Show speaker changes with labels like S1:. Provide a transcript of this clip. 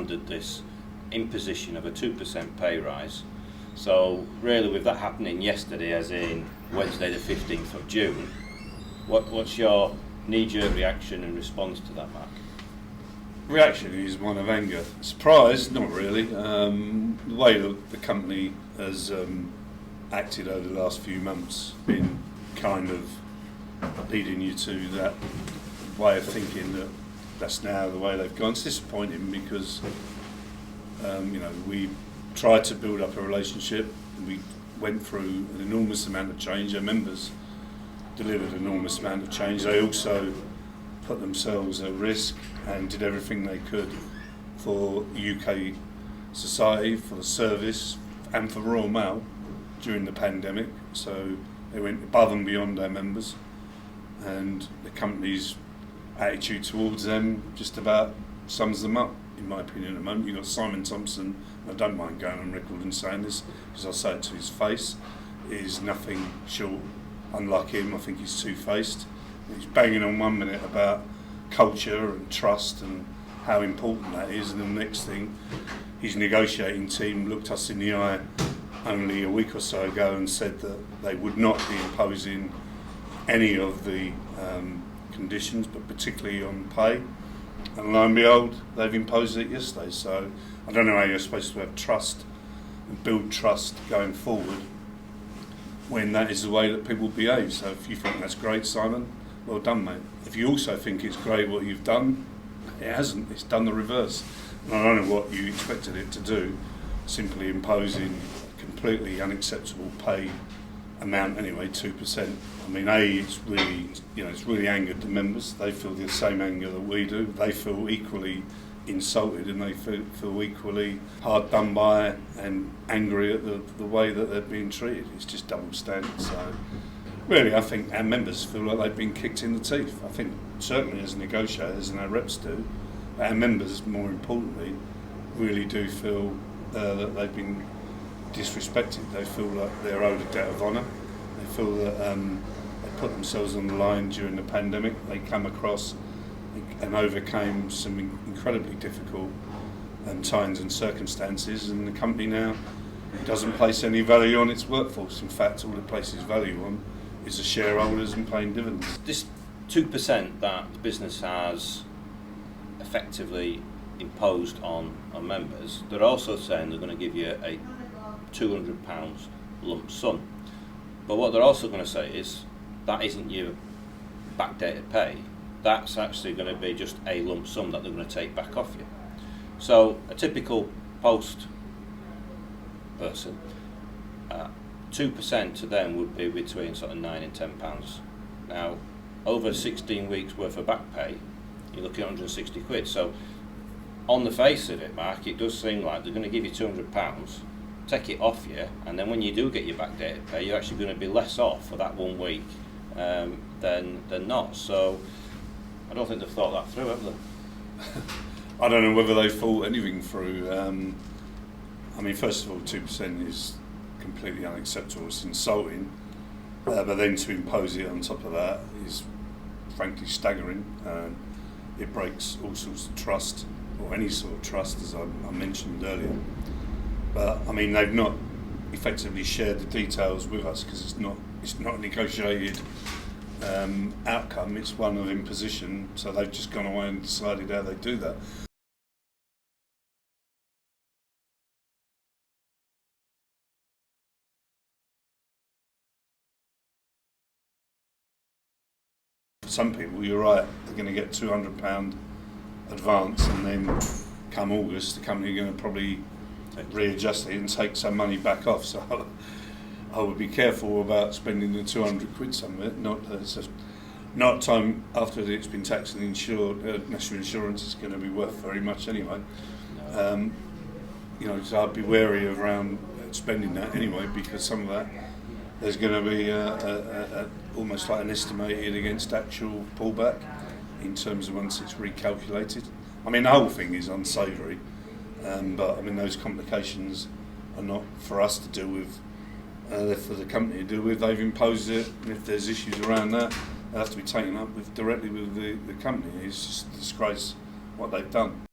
S1: demanded this imposition of a 2% pay rise. So really, with that happening yesterday, as in Wednesday the 15th of June, what's your knee-jerk reaction and response to that, Mark?
S2: Reaction is one of anger. Surprise? Not really. The way that the company has acted over the last few months been kind of leading you to that way of thinking that that's now the way they've gone. It's disappointing because we tried to build up a relationship. We went through an enormous amount of change. Our members delivered an enormous amount of change. They also put themselves at risk and did everything they could for UK society, for the service and for Royal Mail during the pandemic. So they went above and beyond our members, and the company's attitude towards them just about sums them up, in my opinion, at the moment. You've got Simon Thompson, and I don't mind going on record and saying this because I'll say it to his face, is nothing short. Unlike him, I think he's two-faced. He's banging on one minute about culture and trust and how important that is, and the next thing, his negotiating team looked us in the eye only a week or so ago and said that they would not be imposing any of the conditions, but particularly on pay. And lo and behold, they've imposed it yesterday. So I don't know how you're supposed to have trust and build trust going forward when that is the way that people behave. So if you think that's great, Simon, well done, mate. If you also think it's great what you've done, it hasn't. It's done the reverse. And I don't know what you expected it to do, simply imposing a completely unacceptable pay amount anyway, 2%. I mean, it's really angered the members. They feel the same anger that we do. They feel equally insulted, and they feel equally hard done by and angry at the way that they're being treated. It's just double standard. So really, I think our members feel like they've been kicked in the teeth. I think certainly as negotiators, and our reps do, our members, more importantly, really do feel that they've been disrespected. They feel like they're owed a debt of honour. They feel that they put themselves on the line during the pandemic. They come across and overcame some incredibly difficult times and circumstances, and the company now doesn't place any value on its workforce. In fact, all it places value on is the shareholders and paying dividends.
S1: This 2% that the business has effectively imposed on members, they're also saying they're going to give you a £200 lump sum. But what they're also going to say is that isn't your backdated pay. That's actually going to be just a lump sum that they're going to take back off you. So a typical post person, 2% to them would be between sort of £9 and £10. Now, over 16 weeks worth of back pay, you're looking at £160. So on the face of it, Mark, it does seem like they're going to give you £200, take it off you, and then when you do get your backdated pay, you're actually going to be less off for that 1 week than not. So I don't think they've thought that through, have they?
S2: I don't know whether they've thought anything through. I mean, first of all, 2% is completely unacceptable. It's insulting. But then to impose it on top of that is frankly staggering. It breaks all sorts of trust, or any sort of trust, as I mentioned earlier. But I mean, they've not effectively shared the details with us because it's not a negotiated outcome. It's one of imposition. So they've just gone away and decided how they do that. For some people, you're right, they're going to get £200 advance, and then come August, the company are going to probably readjust it and take some money back off. So I would be careful about spending the £200 somewhere. Not time after it's been taxed and insured. National insurance is going to be worth very much anyway. So I'd be wary of around spending that anyway, because some of that there's going to be almost like an estimated against actual pullback in terms of once it's recalculated. I mean, the whole thing is unsavoury, but I mean, those complications are not for us to deal with, they're for the company to deal with. They've imposed it, and if there's issues around that, they have to be taken up directly with the company. It's just a disgrace what they've done.